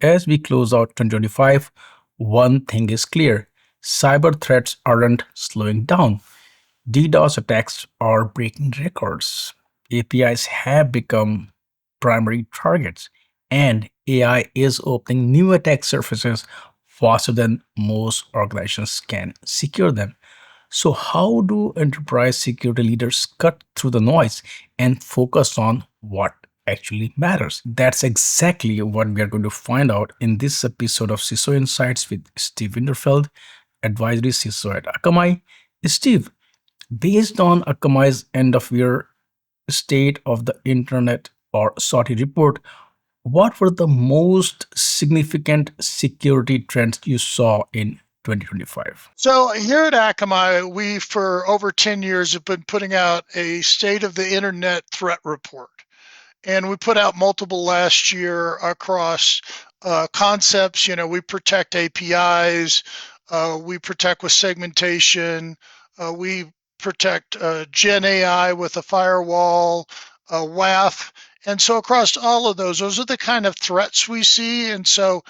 As we close out 2025, one thing is clear: cyber threats aren't slowing down. DDoS attacks are breaking records. APIs have become primary targets, and AI is opening new attack surfaces faster than most organizations can secure them. So, how do enterprise security leaders cut through the noise and focus on what actually matters? That's exactly what we are going to find out in this episode of CISO Insights with Steve Winterfeld, advisory CISO at Akamai. Steve, based on Akamai's end of year State of the Internet or SOTI report, what were the most significant security trends you saw in 2025? So here at Akamai, we for over 10 years have been putting out a state of the internet threat report. And we put out multiple last year across concepts. We protect APIs, we protect with segmentation, we protect Gen AI with a firewall, WAF. And so across all of those are the kind of threats we see. And so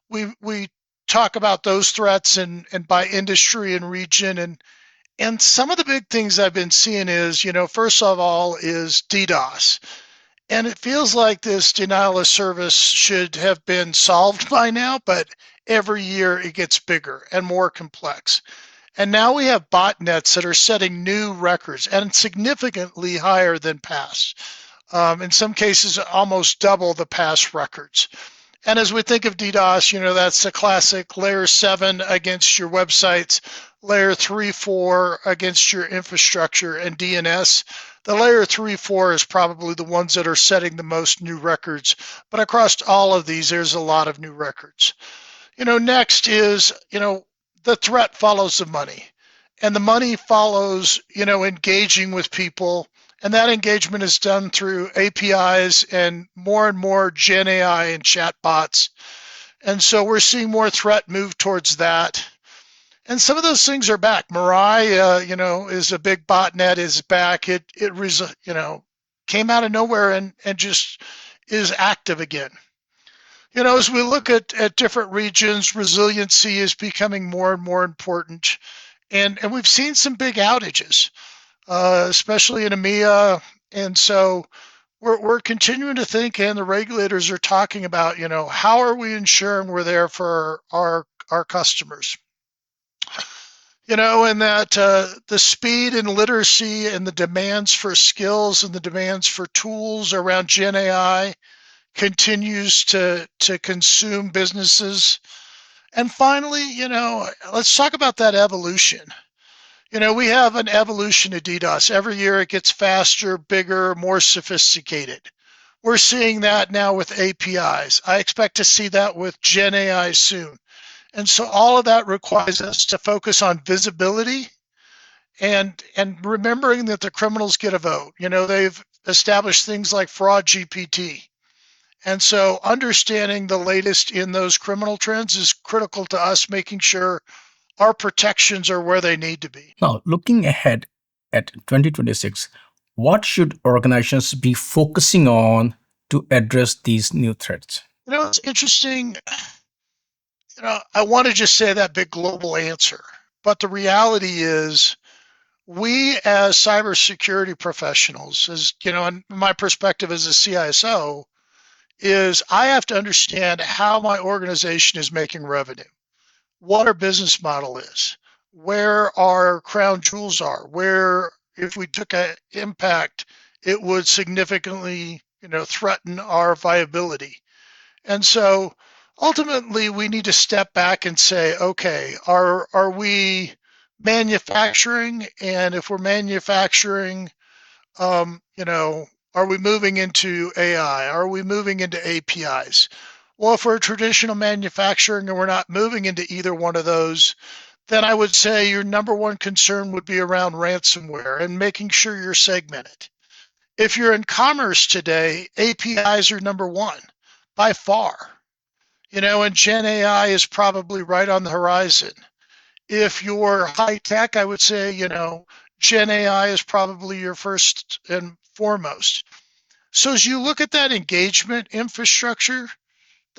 we talk about those threats and by industry and region. And some of the big things I've been seeing is, first of all is DDoS. And it feels like this denial of service should have been solved by now, but every year it gets bigger and more complex. And now we have botnets that are setting new records and significantly higher than past. In some cases, almost double the past records. And as we think of DDoS, that's the classic layer 7 against your websites, layer 3, 4 against your infrastructure and DNS. The layer 3, 4 is probably the ones that are setting the most new records. But across all of these, there's a lot of new records. Next is, the threat follows the money. And the money follows, engaging with people. And that engagement is done through APIs and more Gen AI and chatbots. And so we're seeing more threat move towards that. And some of those things are back. Mirai, is a big botnet, is back. It came out of nowhere and just is active again. As we look at different regions, resiliency is becoming more and more important. And we've seen some big outages, especially in EMEA. And so we're continuing to think, and the regulators are talking about, how are we ensuring we're there for our customers? And that the speed and literacy and the demands for skills and the demands for tools around Gen AI continues to consume businesses. And finally, let's talk about that evolution. We have an evolution of DDoS. Every year it gets faster, bigger, more sophisticated. We're seeing that now with APIs. I expect to see that with Gen AI soon. And so all of that requires us to focus on visibility and remembering that the criminals get a vote. They've established things like fraud GPT. And so understanding the latest in those criminal trends is critical to us making sure our protections are where they need to be. Now, looking ahead at 2026, what should organizations be focusing on to address these new threats? It's interesting. I want to just say that big global answer, but the reality is we as cybersecurity professionals, and my perspective as a CISO, is I have to understand how my organization is making revenue, what our business model is, where our crown jewels are, where if we took an impact, it would significantly, threaten our viability. And so ultimately we need to step back and say, okay, are we manufacturing? And if we're manufacturing, are we moving into AI? Are we moving into APIs? Well, if we're traditional manufacturing and we're not moving into either one of those, then I would say your number one concern would be around ransomware and making sure you're segmented. If you're in commerce today, APIs are number one by far. And Gen AI is probably right on the horizon. If you're high tech, I would say, Gen AI is probably your first and foremost. So as you look at that engagement infrastructure,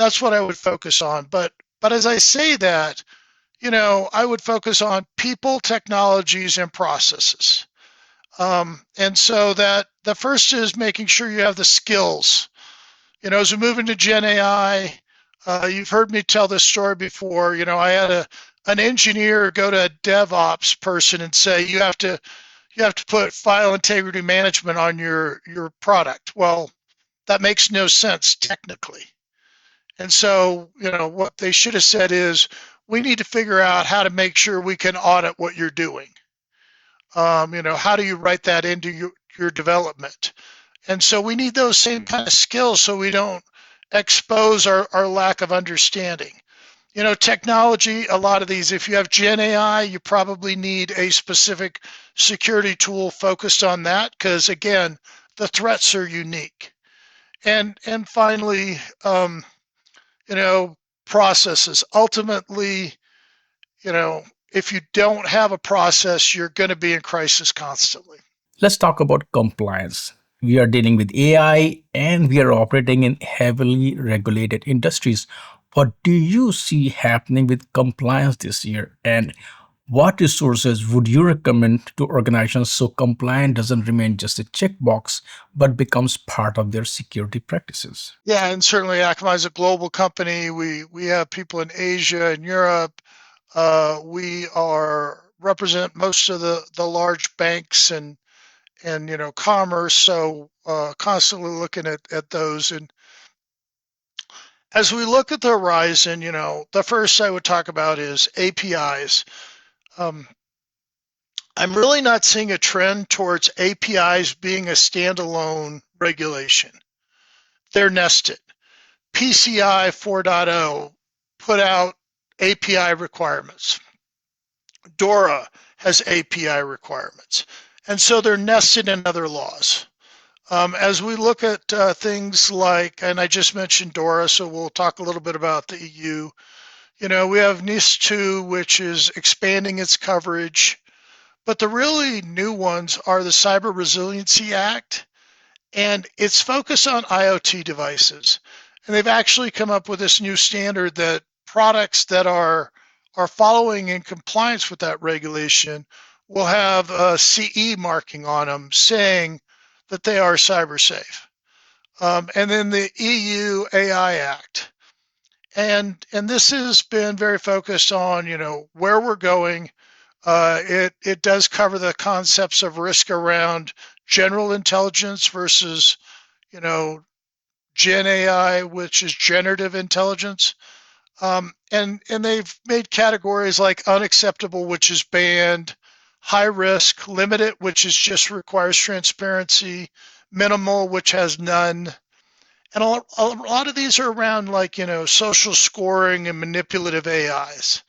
That's what I would focus on. But as I say that, I would focus on people, technologies, and processes. And so that the first is making sure you have the skills. As we move into Gen AI, you've heard me tell this story before. I had an engineer go to a DevOps person and say, you have to put file integrity management on your product. Well, that makes no sense technically. And so, what they should have said is, we need to figure out how to make sure we can audit what you're doing. How do you write that into your development? And so we need those same kind of skills so we don't expose our lack of understanding. Technology, a lot of these, if you have Gen AI, you probably need a specific security tool focused on that because, again, the threats are unique. And finally, you know, processes. Ultimately, you know, if you don't have a process, you're going to be in crisis constantly. Let's talk about compliance. We are dealing with AI and we are operating in heavily regulated industries. What do you see happening with compliance this year? And what resources would you recommend to organizations so compliance doesn't remain just a checkbox but becomes part of their security practices? Yeah, and certainly Akamai is a global company. We have people in Asia and Europe. We are represent most of the large banks and commerce. So constantly looking at those. And as we look at the horizon, the first I would talk about is APIs. Um, I'm really not seeing a trend towards APIs being a standalone regulation. They're nested. PCI 4.0 put out API requirements. DORA has API requirements. And so they're nested in other laws. As we look at things like, and I just mentioned DORA, so we'll talk a little bit about the EU. We have NIS2, which is expanding its coverage. But the really new ones are the Cyber Resiliency Act, and it's focused on IoT devices. And they've actually come up with this new standard that products that are following in compliance with that regulation will have a CE marking on them saying that they are cyber safe. And then the EU AI Act. And this has been very focused on, where we're going. It does cover the concepts of risk around general intelligence versus, you know, Gen AI, which is generative intelligence. And they've made categories like unacceptable, which is banned, high risk, limited, which is just requires transparency, minimal, which has none. And a lot of these are around like, social scoring and manipulative AIs.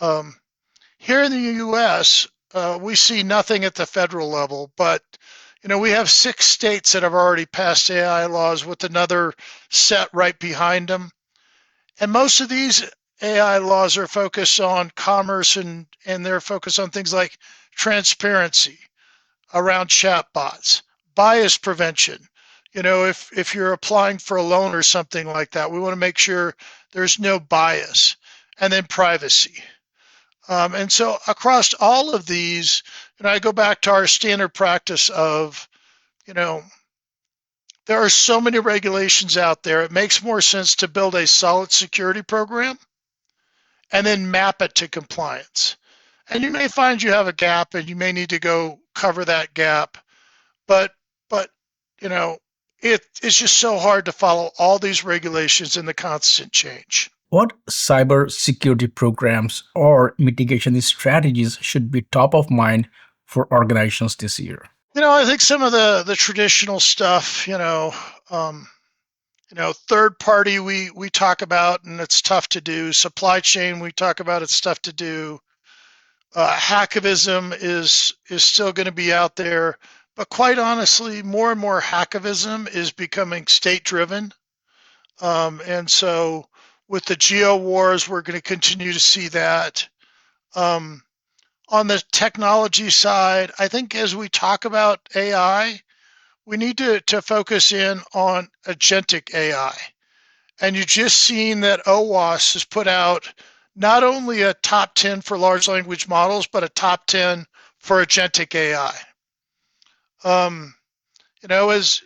Um, Here in the US, we see nothing at the federal level, but we have 6 states that have already passed AI laws with another set right behind them. And most of these AI laws are focused on commerce and they're focused on things like transparency around chatbots, bias prevention. If you're applying for a loan or something like that, we want to make sure there's no bias, and then privacy. And so across all of these, I go back to our standard practice of, you know, there are so many regulations out there. It makes more sense to build a solid security program and then map it to compliance. And you may find you have a gap and you may need to go cover that gap. But you know, it's just so hard to follow all these regulations in the constant change. What cyber security programs or mitigation strategies should be top of mind for organizations this year? I think some of the traditional stuff, third party we talk about and it's tough to do. Supply chain we talk about, it's tough to do. Hackivism is still going to be out there, but quite honestly, more and more hackivism is becoming state driven. And so with the geo wars, we're going to continue to see that. Um, on the technology side, I think as we talk about AI, we need to focus in on agentic AI. And you just seen that OWASP has put out not only a top 10 for large language models, but a top 10 for agentic AI. As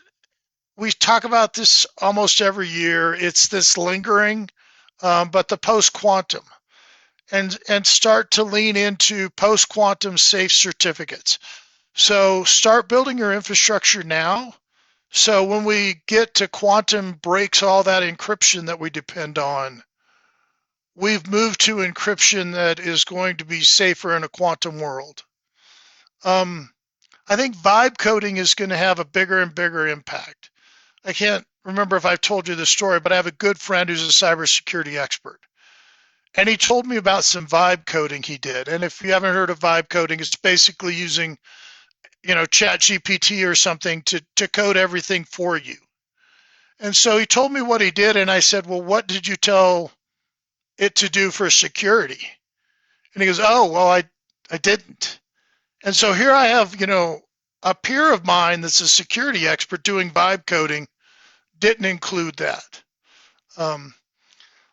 we talk about this almost every year, it's this lingering, but the post-quantum, and start to lean into post-quantum safe certificates. So start building your infrastructure now. So when we get to quantum breaks all that encryption that we depend on, we've moved to encryption that is going to be safer in a quantum world. I think vibe coding is going to have a bigger and bigger impact. I can't remember if I've told you this story, but I have a good friend who's a cybersecurity expert. And he told me about some vibe coding he did. And if you haven't heard of vibe coding, it's basically using, chat GPT or something to code everything for you. And so he told me what he did. And I said, well, what did you tell it to do for security? And he goes, oh, well, I didn't. And so here I have, a peer of mine that's a security expert doing vibe coding, didn't include that.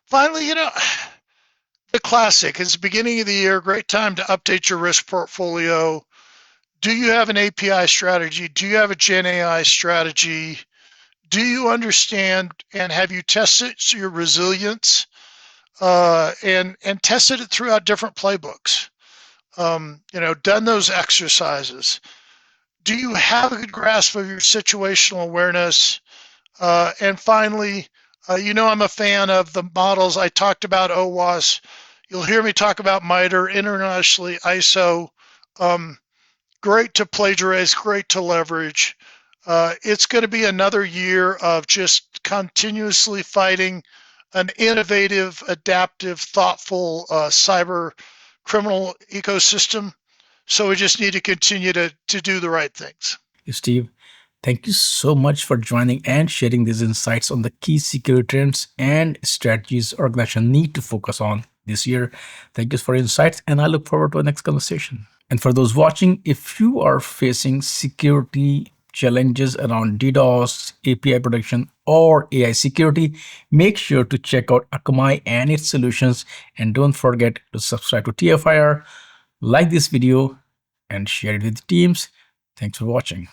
Finally, the classic, it's the beginning of the year, great time to update your risk portfolio. Do you have an API strategy? Do you have a Gen AI strategy? Do you understand and have you tested your resilience and tested it throughout different playbooks? Done those exercises. Do you have a good grasp of your situational awareness? And finally, I'm a fan of the models. I talked about OWASP. You'll hear me talk about MITRE, internationally ISO. Great to plagiarize, great to leverage. It's going to be another year of just continuously fighting an innovative, adaptive, thoughtful cyber criminal ecosystem. So we just need to continue to do the right things. Steve, thank you so much for joining and sharing these insights on the key security trends and strategies organizations need to focus on this year. Thank you for your insights, and I look forward to our next conversation. And for those watching, if you are facing security challenges around DDoS, API protection, or AI security, make sure to check out Akamai and its solutions. And don't forget to subscribe to TFIR, like this video, and share it with teams. Thanks for watching.